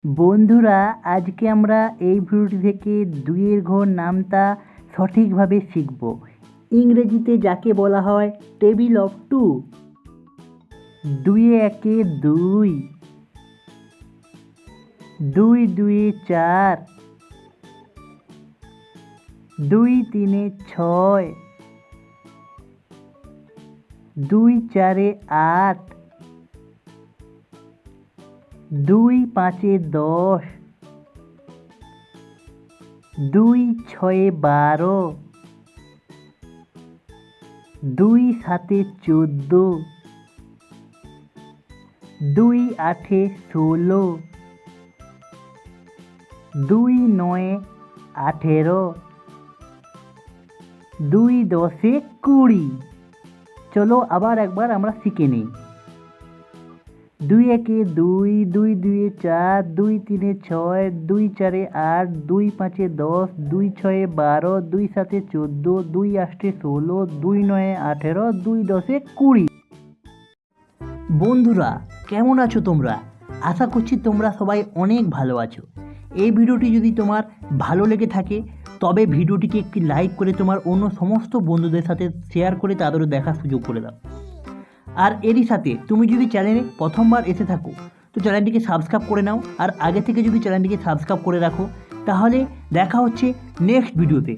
বন্ধুরা, আজকে আমরা এই ভিডিওটি থেকে দুইয়ের ঘর নামতা সঠিকভাবে শিখব। ইংরেজিতে যাকে বলা হয় টেবিল অফ টু। দুইয়ে একে দুই, দুই দুইয়ে চার, দুই তিনে ছয়, দুই চারে আট, দুই পাঁচে 10, দুই ছয়ে 12, দুই সাতে 14, দুই আঠে 16, দুই নয়ে 18, দুই দশে 20। চলো আবার একবার আমরা শিখে নিই। দুই একে দুই, দুই দুইয়ে চার, দুই তিনে ছয়, দুই চারে আট, দুই পাঁচে 10, দুই ছয়ে 12, দুই সাতে 14, দুই আষ্টে 16, দুই নয়ে 18, দুই দশে 20। বন্ধুরা, কেমন আছো তোমরা? আশা করছি তোমরা সবাই অনেক ভালো আছো। এই ভিডিওটি যদি তোমার ভালো লেগে থাকে তবে ভিডিওটিকে একটি লাইক করে তোমার অন্য সমস্ত বন্ধুদের সাথে শেয়ার করে তাদেরও দেখার সুযোগ করে দাও। আর এরই সাথে তুমি যদি চ্যানেলে প্রথমবার এসে থাকো তো চ্যানেলটিকে সাবস্ক্রাইব করে নাও। আর আগে থেকে যদি চ্যানেলটিকে সাবস্ক্রাইব করে রাখো তাহলে দেখা হচ্ছে নেক্সট ভিডিওতে।